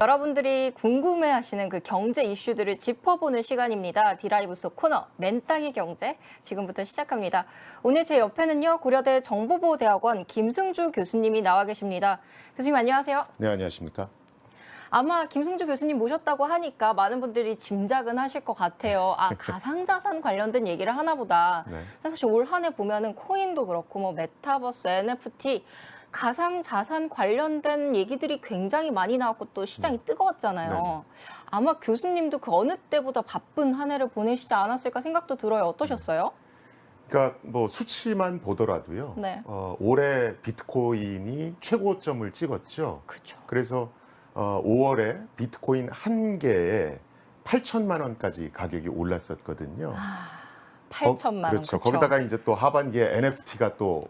여러분들이 궁금해하시는 그 경제 이슈들을 짚어보는 시간입니다. 디라이브 속 코너 맨땅의 경제 지금부터 시작합니다. 오늘 제 옆에는요 고려대 정보보호대학원 김승주 교수님이 나와 계십니다. 교수님 안녕하세요. 네, 안녕하십니까. 아마 김승주 교수님 모셨다고 하니까 많은 분들이 짐작은 하실 것 같아요. 아, 가상자산 관련된 얘기를 하나 보다. 네. 사실 올 한 해 보면은 코인도 그렇고 뭐 메타버스, NFT 가상자산 관련된 얘기들이 굉장히 많이 나왔고 또 시장이 뜨거웠잖아요. 네네. 아마 교수님도 그 어느 때보다 바쁜 한 해를 보내시지 않았을까 생각도 들어요. 어떠셨어요? 그러니까 뭐 수치만 보더라도요. 네. 올해 비트코인이 최고점을 찍었죠. 그렇죠. 그래서 5월에 비트코인 한 개에 8천만 원까지 가격이 올랐었거든요. 8천만 원. 그렇죠. 거기다가 이제 또 하반기에 NFT가 또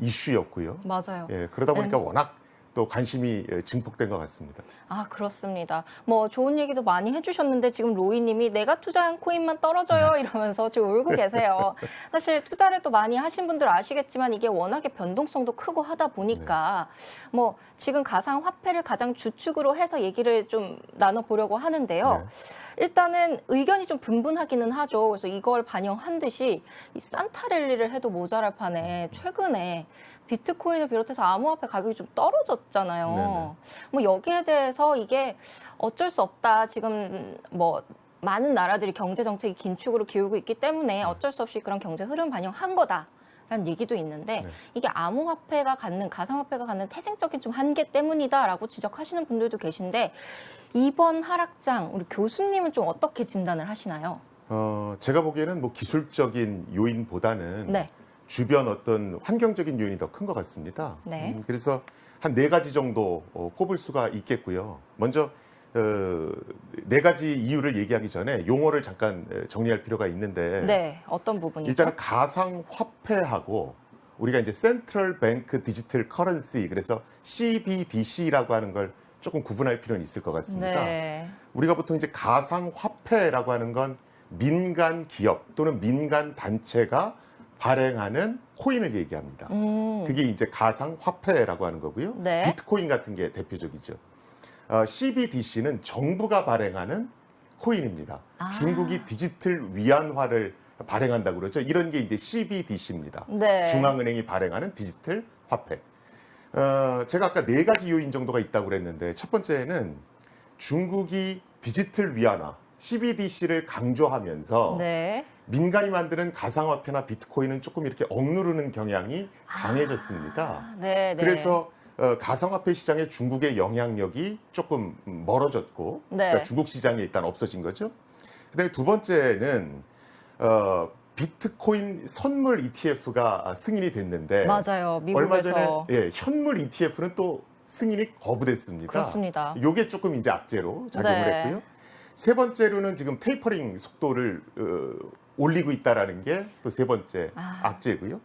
이슈였고요. 맞아요. 예, 그러다 보니까 워낙 또 관심이 증폭된 것 같습니다. 아, 그렇습니다. 뭐 좋은 얘기도 많이 해주셨는데 지금 로이님이 내가 투자한 코인만 떨어져요 이러면서 지금 울고 계세요. 사실 투자를 또 많이 하신 분들 아시겠지만 이게 워낙에 변동성도 크고 하다 보니까 뭐 지금 가상화폐를 가장 주축으로 해서 얘기를 좀 나눠보려고 하는데요. 일단은 의견이 좀 분분하기는 하죠. 그래서 이걸 반영한 듯이 이 산타랠리를 해도 모자랄 판에 최근에 비트코인을 비롯해서 암호화폐 가격이 좀 떨어졌잖아요. 네네. 뭐 여기에 대해서 이게 어쩔 수 없다. 지금 뭐 많은 나라들이 경제 정책이 긴축으로 기울고 있기 때문에 어쩔 수 없이 그런 경제 흐름 반영한 거다라는 얘기도 있는데 이게 암호화폐가 갖는 가상화폐가 갖는 태생적인 좀 한계 때문이다라고 지적하시는 분들도 계신데 이번 하락장 우리 교수님은 좀 어떻게 진단을 하시나요? 제가 보기에는 뭐 기술적인 요인보다는 네. 주변 어떤 환경적인 요인이 더 큰 것 같습니다. 네. 그래서 한 4가지 정도 꼽을 수가 있겠고요. 먼저 4가지 이유를 얘기하기 전에 용어를 잠깐 정리할 필요가 있는데 네. 어떤 부분이죠? 일단은 가상화폐하고 우리가 이제 센트럴 뱅크 디지털 커런시 그래서 CBDC라고 하는 걸 조금 구분할 필요는 있을 것 같습니다. 네. 우리가 보통 이제 가상화폐라고 하는 건 민간 기업 또는 민간 단체가 발행하는 코인을 얘기합니다. 그게 이제 가상화폐라고 하는 거고요. 네. 비트코인 같은 게 대표적이죠. CBDC는 정부가 발행하는 코인입니다. 중국이 디지털 위안화를 발행한다고 그러죠. 이런 게 이제 CBDC입니다. 네. 중앙은행이 발행하는 디지털 화폐. 제가 아까 4가지 요인 정도가 있다고 그랬는데 첫 번째는 중국이 디지털 위안화, CBDC를 강조하면서 네. 민간이 만드는 가상화폐나 비트코인은 조금 이렇게 억누르는 경향이 강해졌습니다. 네. 네. 그래서 가상화폐 시장에 중국의 영향력이 조금 멀어졌고 네. 그러니까 중국 시장이 일단 없어진 거죠. 그다음에 두 번째는 비트코인 선물 ETF가 승인이 됐는데 맞아요. 얼마 미국에서. 전에 현물 ETF는 또 승인이 거부됐습니다. 그렇습니다. 이게 조금 이제 악재로 작용을 네. 했고요. 세 번째로는 지금 테이퍼링 속도를 올리고 있다라는 게 또 세 번째 악재고요.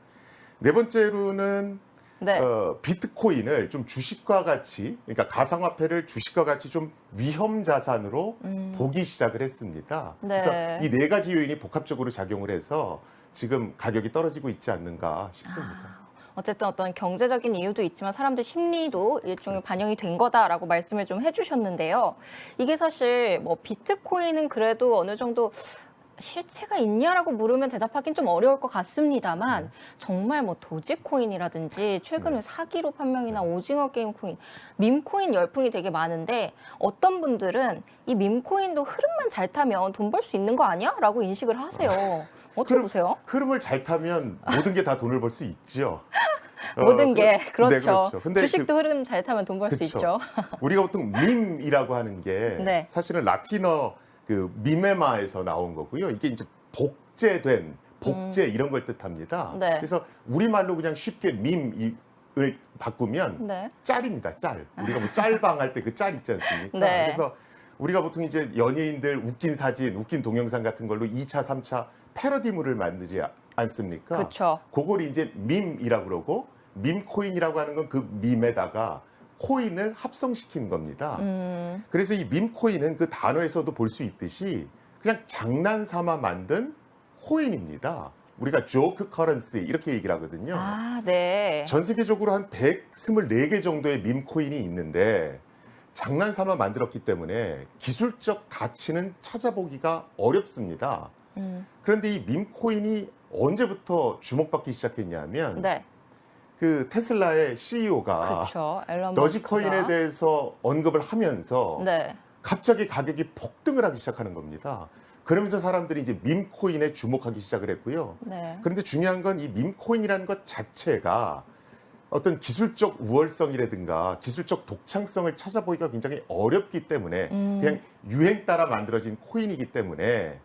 네 번째로는 네. 비트코인을 좀 주식과 같이, 그러니까 가상화폐를 주식과 같이 좀 위험 자산으로 보기 시작을 했습니다. 네. 그래서 이 4가지 요인이 복합적으로 작용을 해서 지금 가격이 떨어지고 있지 않는가 싶습니다. 어쨌든 어떤 경제적인 이유도 있지만 사람들 심리도 일종의 반영이 된 거다라고 말씀을 좀 해주셨는데요. 이게 사실 뭐 비트코인은 그래도 어느 정도 실체가 있냐라고 물으면 대답하기는 좀 어려울 것 같습니다만 정말 뭐 도지코인이라든지 최근에 사기로 판명이나 오징어 게임 코인, 밈코인 열풍이 되게 많은데 어떤 분들은 이 밈코인도 흐름만 잘 타면 돈 벌 수 있는 거 아니야? 라고 인식을 하세요. 어떻게 보세요? 흐름을 잘 타면 모든 게 다 돈을 벌 수 있죠. 모든 게 그렇죠. 네, 그렇죠. 근데 주식도 흐름 잘 타면 돈 벌 수 그렇죠. 있죠. 우리가 보통 밈이라고 하는 게 네. 사실은 라틴어 그 미메마에서 나온 거고요. 이게 이제 복제된 복제 이런 걸 뜻합니다. 네. 그래서 우리말로 그냥 쉽게 밈을 바꾸면 네. 짤입니다. 짤. 우리가 뭐 짤방 할 때 그 짤 있지 않습니까? 네. 그래서 우리가 보통 이제 연예인들 웃긴 사진, 웃긴 동영상 같은 걸로 2차, 3차 패러디물을 만들지 않습니까? 그렇죠. 그걸 이제 밈이라고 그러고 밈코인이라고 하는 건 그 밈에다가 코인을 합성시킨 겁니다. 그래서 이 밈코인은 그 단어에서도 볼 수 있듯이 그냥 장난삼아 만든 코인입니다. 우리가 조크 커런시 이렇게 얘기를 하거든요. 아, 네. 전 세계적으로 한 124개 정도의 밈코인이 있는데 장난삼아 만들었기 때문에 기술적 가치는 찾아보기가 어렵습니다. 그런데 이 밈코인이 언제부터 주목받기 시작했냐면 네. 그 테슬라의 CEO가 그렇죠. 앨런 도지코인에 머스크가. 대해서 언급을 하면서 네. 갑자기 가격이 폭등을 하기 시작하는 겁니다. 그러면서 사람들이 이제 밈코인에 주목하기 시작을 했고요. 네. 그런데 중요한 건 이 밈코인이라는 것 자체가 어떤 기술적 우월성이라든가 기술적 독창성을 찾아보기가 굉장히 어렵기 때문에 그냥 유행 따라 만들어진 코인이기 때문에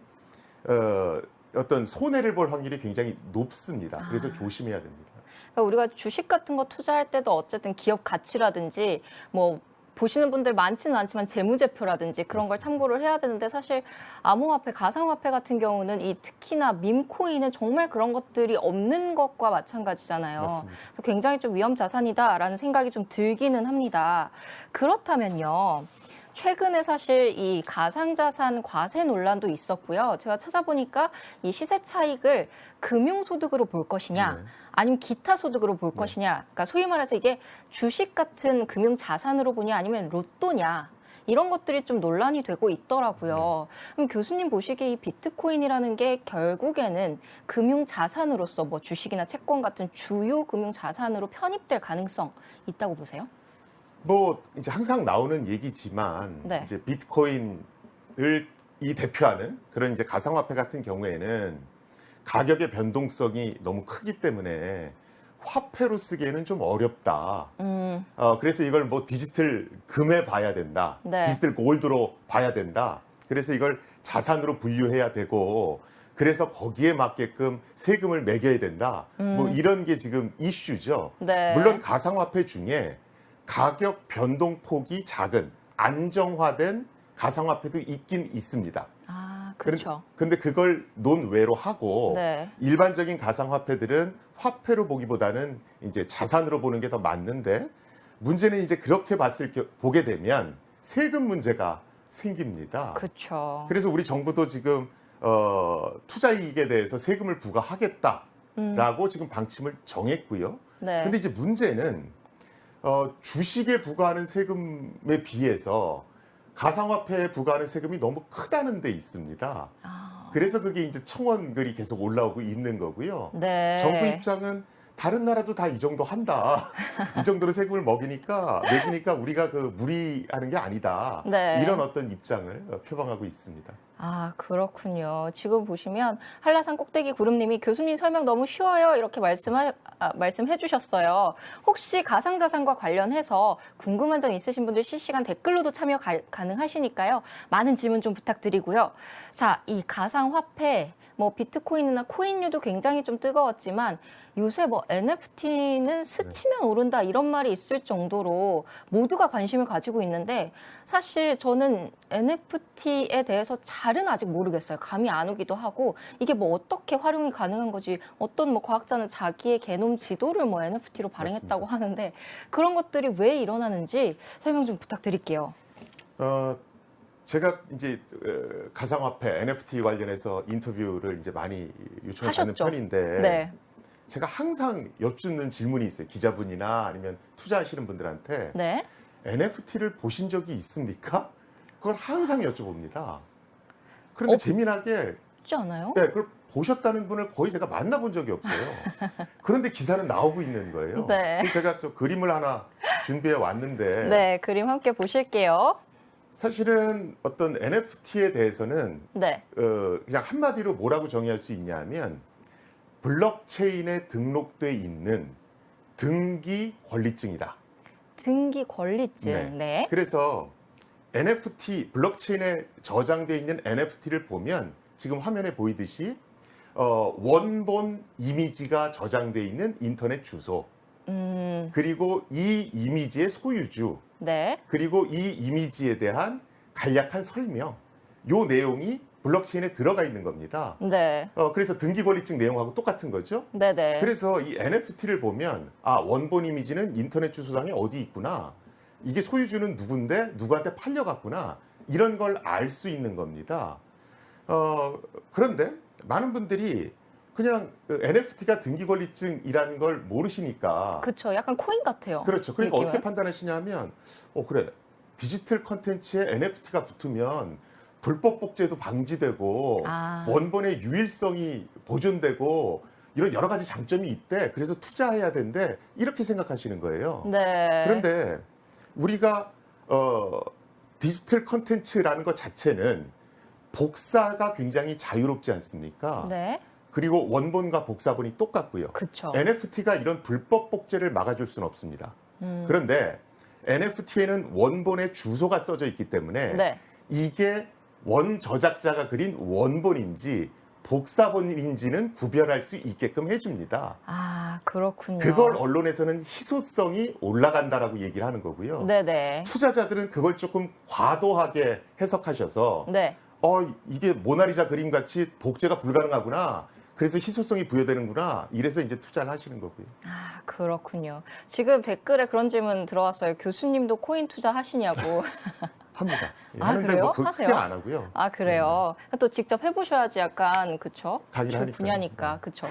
어떤 손해를 볼 확률이 굉장히 높습니다. 그래서 조심해야 됩니다. 그러니까 우리가 주식 같은 거 투자할 때도 어쨌든 기업 가치라든지 뭐 보시는 분들 많지는 않지만 재무제표라든지 그런 걸 참고를 해야 되는데 사실 암호화폐, 가상화폐 같은 경우는 이 특히나 밈코인은 정말 그런 것들이 없는 것과 마찬가지잖아요. 맞습니다. 그래서 굉장히 좀 위험 자산이다라는 생각이 좀 들기는 합니다. 그렇다면요. 최근에 사실 이 가상자산 과세 논란도 있었고요. 제가 찾아보니까 이 시세 차익을 금융소득으로 볼 것이냐, 네. 아니면 기타 소득으로 볼 것이냐. 그러니까 소위 말해서 이게 주식 같은 금융자산으로 보냐, 아니면 로또냐. 이런 것들이 좀 논란이 되고 있더라고요. 그럼 교수님 보시기에 이 비트코인이라는 게 결국에는 금융자산으로서 뭐 주식이나 채권 같은 주요 금융자산으로 편입될 가능성 있다고 보세요? 뭐 이제 항상 나오는 얘기지만 네. 이제 비트코인을 이 대표하는 그런 이제 가상화폐 같은 경우에는 가격의 변동성이 너무 크기 때문에 화폐로 쓰기에는 좀 어렵다. 그래서 이걸 뭐 디지털 금에 봐야 된다. 네. 디지털 골드로 봐야 된다. 그래서 이걸 자산으로 분류해야 되고 그래서 거기에 맞게끔 세금을 매겨야 된다. 뭐 이런 게 지금 이슈죠. 네. 물론 가상화폐 중에 가격 변동폭이 작은 안정화된 가상화폐도 있긴 있습니다. 아, 그렇죠. 그런데 그걸 논외로 하고 네. 일반적인 가상화폐들은 화폐로 보기보다는 이제 자산으로 보는 게 더 맞는데 문제는 이제 그렇게 보게 되면 세금 문제가 생깁니다. 그렇죠. 그래서 우리 정부도 지금 투자 이익에 대해서 세금을 부과하겠다라고 지금 방침을 정했고요. 네. 근데 이제 문제는 주식에 부과하는 세금에 비해서 가상화폐에 부과하는 세금이 너무 크다는 데 있습니다. 그래서 그게 이제 청원글이 계속 올라오고 있는 거고요. 네. 정부 입장은 다른 나라도 다 이 정도 한다. 이 정도로 세금을 매기니까 우리가 그 무리하는 게 아니다. 네. 이런 어떤 입장을 표방하고 있습니다. 아, 그렇군요. 지금 보시면 한라산 꼭대기 구름님이 교수님 설명 너무 쉬워요. 이렇게 말씀해 주셨어요. 혹시 가상자산과 관련해서 궁금한 점 있으신 분들 실시간 댓글로도 참여 가능하시니까요. 많은 질문 좀 부탁드리고요. 자, 이 가상화폐, 뭐 비트코인이나 코인류도 굉장히 좀 뜨거웠지만 요새 뭐 NFT는 스치면 오른다 이런 말이 있을 정도로 모두가 관심을 가지고 있는데 사실 저는 NFT에 대해서 잘은 아직 모르겠어요. 감이 안 오기도 하고 이게 뭐 어떻게 활용이 가능한 거지 어떤 뭐 과학자는 자기의 게놈 지도를 뭐 NFT로 발행했다고 하는데 그런 것들이 왜 일어나는지 설명 좀 부탁드릴게요. 제가 이제 가상화폐 NFT 관련해서 인터뷰를 이제 많이 요청을 받는 하셨죠? 편인데 네. 제가 항상 여쭙는 질문이 있어요. 기자분이나 아니면 투자하시는 분들한테 네. NFT를 보신 적이 있습니까? 그걸 항상 여쭤봅니다. 그런데 재미나게 쉽지 않아요? 네, 그걸 보셨다는 분을 거의 제가 만나본 적이 없어요. 그런데 기사는 나오고 있는 거예요. 네. 그래서 제가 저 그림을 하나 준비해 왔는데 네, 그림 함께 보실게요. 사실은 어떤 NFT에 대해서는 네. 그냥 한마디로 뭐라고 정의할 수 있냐면 블록체인에 등록돼 있는 등기 권리증이다. 등기 권리증. 네. 네. 그래서 NFT 블록체인에 저장돼 있는 NFT를 보면 지금 화면에 보이듯이 원본 이미지가 저장돼 있는 인터넷 주소 그리고 이 이미지의 소유주 네. 그리고 이 이미지에 대한 간략한 설명 요 내용이 블록체인에 들어가 있는 겁니다. 네. 그래서 등기 권리증 내용하고 똑같은 거죠. 네네. 그래서 이 NFT를 보면 원본 이미지는 인터넷 주소상에 어디 있구나. 이게 소유주는 누군데 누구한테 팔려갔구나. 이런 걸 알 수 있는 겁니다. 그런데 많은 분들이 그냥 NFT가 등기 권리증이라는 걸 모르시니까 그렇죠. 약간 코인 같아요. 그렇죠. 그러니까 느낌은. 어떻게 판단하시냐면 그래. 디지털 컨텐츠에 NFT가 붙으면 불법 복제도 방지되고 원본의 유일성이 보존되고 이런 여러 가지 장점이 있대. 그래서 투자해야 된대. 이렇게 생각하시는 거예요. 네. 그런데 우리가 디지털 컨텐츠라는 것 자체는 복사가 굉장히 자유롭지 않습니까? 네. 그리고 원본과 복사본이 똑같고요. 그쵸. NFT가 이런 불법 복제를 막아줄 수는 없습니다. 그런데 NFT에는 원본의 주소가 써져 있기 때문에 네. 이게 원 저작자가 그린 원본인지 복사본인지는 구별할 수 있게끔 해줍니다. 아, 그렇군요. 그걸 언론에서는 희소성이 올라간다라고 얘기를 하는 거고요. 네네. 투자자들은 그걸 조금 과도하게 해석하셔서 네. 이게 모나리자 그림 같이 복제가 불가능하구나. 그래서 희소성이 부여되는구나. 이래서 이제 투자를 하시는 거고요. 아, 그렇군요. 지금 댓글에 그런 질문 들어왔어요. 교수님도 코인 투자하시냐고. 합니다. 예, 아, 하는데 그래요? 뭐 크게 하세요? 안 하고요. 아, 그래요. 또 직접 해보셔야지 약간, 그쵸? 가긴 제 하니까요. 분야니까, 그쵸?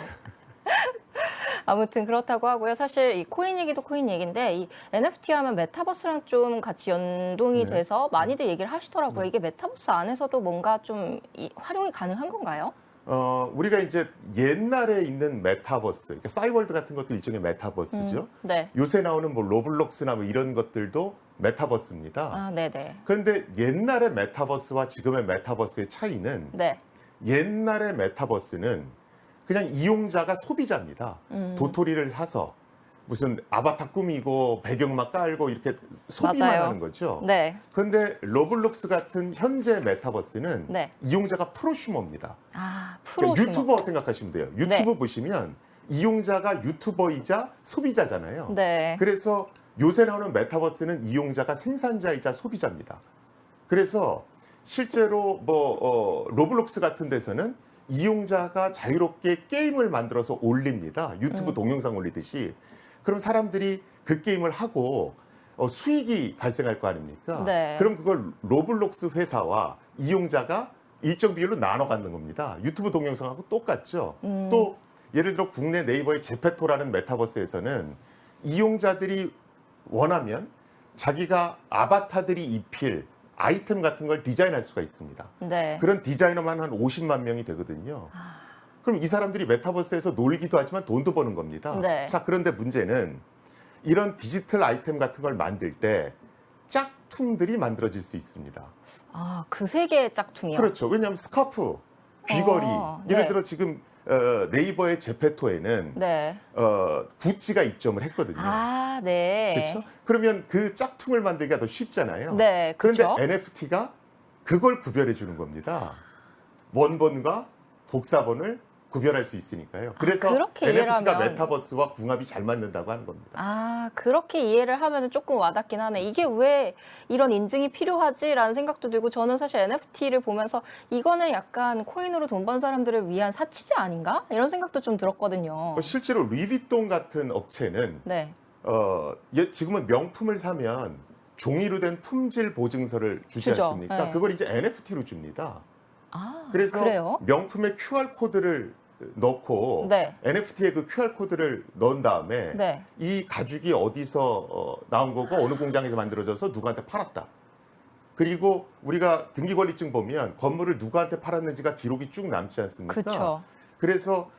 아무튼 그렇다고 하고요. 사실 이 코인 얘기도 코인 얘기인데 이 NFT 하면 메타버스랑 좀 같이 연동이 네. 돼서 많이들 얘기를 하시더라고요. 이게 메타버스 안에서도 뭔가 좀 활용이 가능한 건가요? 우리가 이제 옛날에 있는 메타버스, 그러니까 싸이월드 같은 것도 일종의 메타버스죠. 네. 요새 나오는 뭐 로블록스나 뭐 이런 것들도 메타버스입니다. 아, 네네. 그런데 옛날의 메타버스와 지금의 메타버스의 차이는 네. 옛날의 메타버스는 그냥 이용자가 소비자입니다. 도토리를 사서 무슨 아바타 꾸미고 배경막 깔고 이렇게 소비만 맞아요. 하는 거죠. 네. 그런데 로블록스 같은 현재 메타버스는 네. 이용자가 프로슈머입니다. 아, 그러니까 프로 유튜버 생각하시면 돼요. 유튜브 보시면 이용자가 유튜버이자 소비자잖아요. 네. 그래서 요새 나오는 메타버스는 이용자가 생산자이자 소비자입니다. 그래서 실제로 로블록스 같은 데서는 이용자가 자유롭게 게임을 만들어서 올립니다. 유튜브 동영상 올리듯이. 그럼 사람들이 그 게임을 하고 수익이 발생할 거 아닙니까? 네. 그럼 그걸 로블록스 회사와 이용자가 일정 비율로 나눠 갖는 겁니다. 유튜브 동영상하고 똑같죠. 또 예를 들어 국내 네이버의 제페토라는 메타버스에서는 이용자들이 원하면 자기가 아바타들이 입힐 아이템 같은 걸 디자인할 수가 있습니다. 네. 그런 디자이너만 한 50만 명이 되거든요. 그럼 이 사람들이 메타버스에서 놀기도 하지만 돈도 버는 겁니다. 네. 자, 그런데 문제는 이런 디지털 아이템 같은 걸 만들 때 짝퉁들이 만들어질 수 있습니다. 아, 그 세계의 짝퉁이요? 그렇죠. 왜냐하면 스카프, 귀걸이, 예를 네. 들어 지금 네이버의 제페토에는 네. 구찌가 입점을 했거든요. 아, 네. 그렇죠? 그러면 그 짝퉁을 만들기가 더 쉽잖아요. 네, 그런데 그렇죠. NFT가 그걸 구별해 주는 겁니다. 원본과 복사본을 구별할 수 있으니까요. 그래서 그렇게 NFT가 이해를 하면- 메타버스와 궁합이 잘 맞는다고 하는 겁니다. 아, 그렇게 이해를 하면 조금 와닿긴 하네. 이게 왜 이런 인증이 필요하지라는 생각도 들고 저는 사실 NFT를 보면서 이거는 약간 코인으로 돈 번 사람들을 위한 사치지 아닌가? 이런 생각도 좀 들었거든요. 실제로 루이비통 같은 업체는 네. 지금은 명품을 사면 종이로 된 품질 보증서를 주지 주죠. 않습니까? 네. 그걸 이제 NFT로 줍니다. 아, 그래서 그래요? 명품에 QR 코드를 넣고 네. NFT에 그 QR 코드를 넣은 다음에 네. 이 가죽이 어디서 나온 거고 어느 공장에서 만들어져서 누구한테 팔았다. 그리고 우리가 등기권리증 보면 건물을 누구한테 팔았는지가 기록이 쭉 남지 않습니까? 그렇죠. 그래서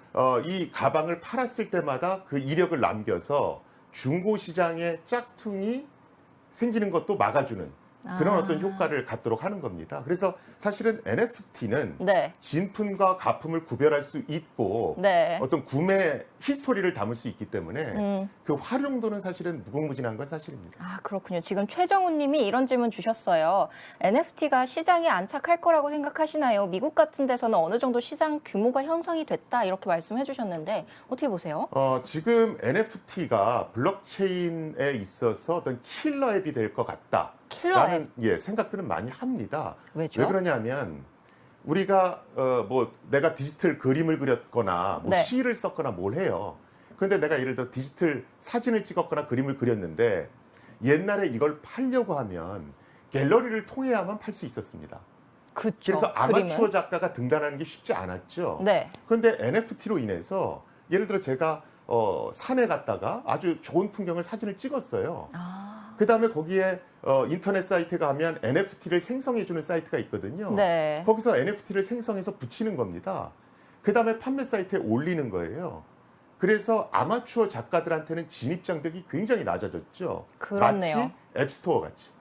이 가방을 팔았을 때마다 그 이력을 남겨서 중고 시장에 짝퉁이 생기는 것도 막아주는 그런 아. 어떤 효과를 갖도록 하는 겁니다. 그래서 사실은 NFT는 네. 진품과 가품을 구별할 수 있고 네. 어떤 구매 히스토리를 담을 수 있기 때문에 그 활용도는 사실은 무궁무진한 건 사실입니다. 아, 그렇군요. 지금 최정우 님이 이런 질문 주셨어요. NFT가 시장에 안착할 거라고 생각하시나요? 미국 같은 데서는 어느 정도 시장 규모가 형성이 됐다 이렇게 말씀해 주셨는데 어떻게 보세요? 지금 NFT가 블록체인에 있어서 어떤 킬러 앱이 될 것 같다. 킬러 앱. 라는 생각들은 많이 합니다. 왜죠? 왜 그러냐면 우리가 내가 디지털 그림을 그렸거나 뭐 네. 시를 썼거나 뭘 해요. 그런데 내가 예를 들어 디지털 사진을 찍었거나 그림을 그렸는데 옛날에 이걸 팔려고 하면 갤러리를 통해야만 팔 수 있었습니다. 그쵸. 그래서 아마추어 그림은? 작가가 등단하는 게 쉽지 않았죠. 네. 그런데 NFT로 인해서 예를 들어 제가 산에 갔다가 아주 좋은 풍경을 사진을 찍었어요. 아. 그 다음에 거기에 인터넷 사이트 가면 NFT를 생성해주는 사이트가 있거든요. 네. 거기서 NFT를 생성해서 붙이는 겁니다. 그 다음에 판매 사이트에 올리는 거예요. 그래서 아마추어 작가들한테는 진입 장벽이 굉장히 낮아졌죠. 그렇네요. 마치 앱스토어 같이.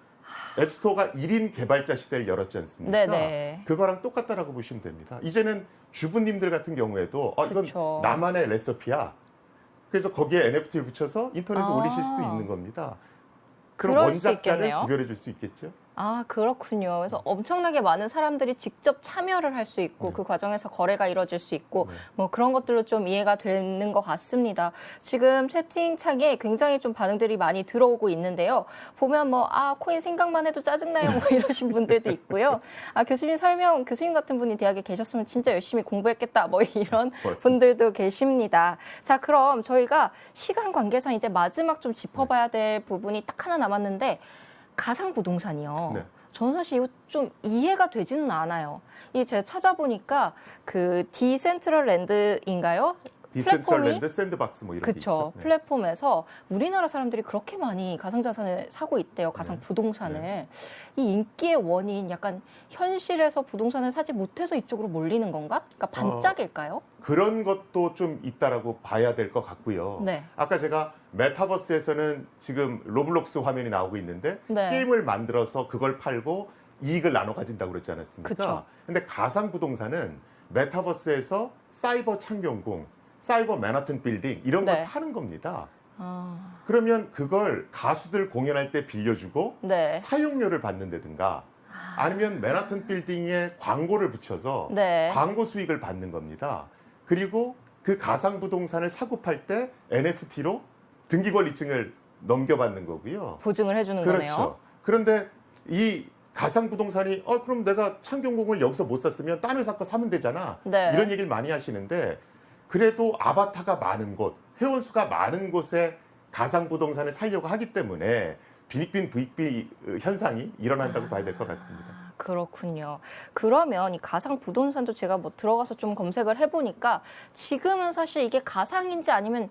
앱스토어가 1인 개발자 시대를 열었지 않습니까? 네네. 그거랑 똑같다라고 보시면 됩니다. 이제는 주부님들 같은 경우에도 이건 그쵸. 나만의 레시피야. 그래서 거기에 NFT를 붙여서 인터넷에 아. 올리실 수도 있는 겁니다. 그럼 그럴 수 원작자를 있겠네요. 구별해 줄 수 있겠죠? 아, 그렇군요. 그래서 엄청나게 많은 사람들이 직접 참여를 할 수 있고 그 과정에서 거래가 이루어질 수 있고 뭐 그런 것들로 좀 이해가 되는 것 같습니다. 지금 채팅창에 굉장히 좀 반응들이 많이 들어오고 있는데요. 보면 뭐 코인 생각만 해도 짜증나요 뭐 이러신 분들도 있고요. 교수님 같은 분이 대학에 계셨으면 진짜 열심히 공부했겠다 뭐 이런 분들도 계십니다. 자, 그럼 저희가 시간 관계상 이제 마지막 좀 짚어봐야 될 부분이 딱 하나 남았는데 가상 부동산이요. 네. 저는 사실 이거 좀 이해가 되지는 않아요. 이게 제가 찾아보니까 그 디센트럴랜드인가요? 디센트럴랜드 샌드박스 뭐 이런 게 그쵸. 있죠. 네. 플랫폼에서 우리나라 사람들이 그렇게 많이 가상자산을 사고 있대요. 가상 네. 부동산을. 네. 이 인기의 원인 약간 현실에서 부동산을 사지 못해서 이쪽으로 몰리는 건가? 그러니까 반짝일까요? 그런 것도 좀 있다라고 봐야 될 것 같고요. 네. 아까 제가 메타버스에서는 지금 로블록스 화면이 나오고 있는데 네. 게임을 만들어서 그걸 팔고 이익을 나눠 가진다고 그랬지 않았습니까? 그쵸. 근데 가상 부동산은 메타버스에서 사이버 창경궁, 사이버 맨하튼 빌딩 이런 걸 네. 파는 겁니다. 아, 그러면 그걸 가수들 공연할 때 빌려주고 네. 사용료를 받는다든가 아니면 맨하튼 빌딩에 광고를 붙여서 네. 광고 수익을 받는 겁니다. 그리고 그 가상 부동산을 사고 팔 때 NFT로 등기 권리증을 넘겨받는 거고요. 보증을 해주는 그렇죠. 거네요. 그런데 이 가상 부동산이 그럼 내가 창경궁을 여기서 못 샀으면 딴 회사 거 사면 되잖아. 네. 이런 얘기를 많이 하시는데 그래도 아바타가 많은 곳, 회원수가 많은 곳에 가상 부동산을 살려고 하기 때문에 빈익빈 부익비 현상이 일어난다고 봐야 될 것 같습니다. 그렇군요. 그러면 이 가상 부동산도 제가 뭐 들어가서 좀 검색을 해보니까 지금은 사실 이게 가상인지 아니면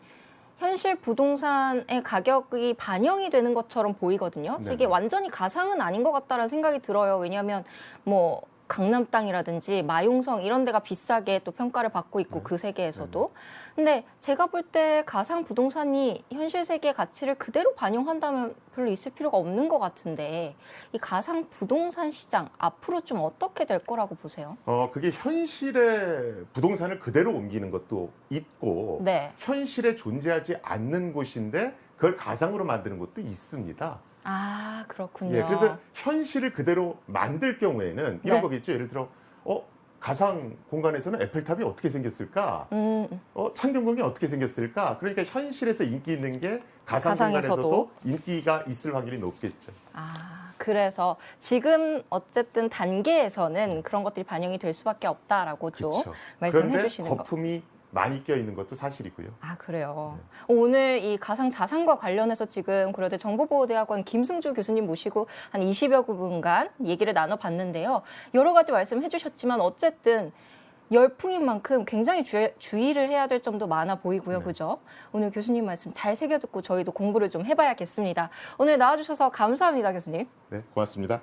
현실 부동산의 가격이 반영이 되는 것처럼 보이거든요. 그래서 이게 네네. 완전히 가상은 아닌 것 같다는 생각이 들어요. 왜냐하면 뭐 강남 땅이라든지 마용성 이런 데가 비싸게 또 평가를 받고 있고 네. 그 세계에서도. 근데 제가 볼 때 가상 부동산이 현실 세계의 가치를 그대로 반영한다면 별로 있을 필요가 없는 것 같은데 이 가상 부동산 시장 앞으로 좀 어떻게 될 거라고 보세요? 그게 현실의 부동산을 그대로 옮기는 것도 있고 네. 현실에 존재하지 않는 곳인데 그걸 가상으로 만드는 것도 있습니다. 아, 그렇군요. 예, 그래서 현실을 그대로 만들 경우에는 이런 네. 거겠죠. 예를 들어 가상 공간에서는 에펠탑이 어떻게 생겼을까? 창경궁이 어떻게 생겼을까? 그러니까 현실에서 인기 있는 게 가상 가상에서도? 공간에서도 인기가 있을 확률이 높겠죠. 그래서 지금 어쨌든 단계에서는 그런 것들이 반영이 될 수밖에 없다라고 또 그렇죠. 말씀해 그런데 주시는 거. 거품이 많이 껴 있는 것도 사실이고요. 그래요. 오늘 이 가상 자산과 관련해서 지금 고려대 정보보호대학원 김승주 교수님 모시고 한 20여 분간 얘기를 나눠봤는데요. 여러 가지 말씀해 주셨지만 어쨌든 열풍인 만큼 굉장히 주의를 해야 될 점도 많아 보이고요. 네. 그죠? 오늘 교수님 말씀 잘 새겨듣고 저희도 공부를 좀 해봐야겠습니다. 오늘 나와주셔서 감사합니다, 교수님. 네, 고맙습니다.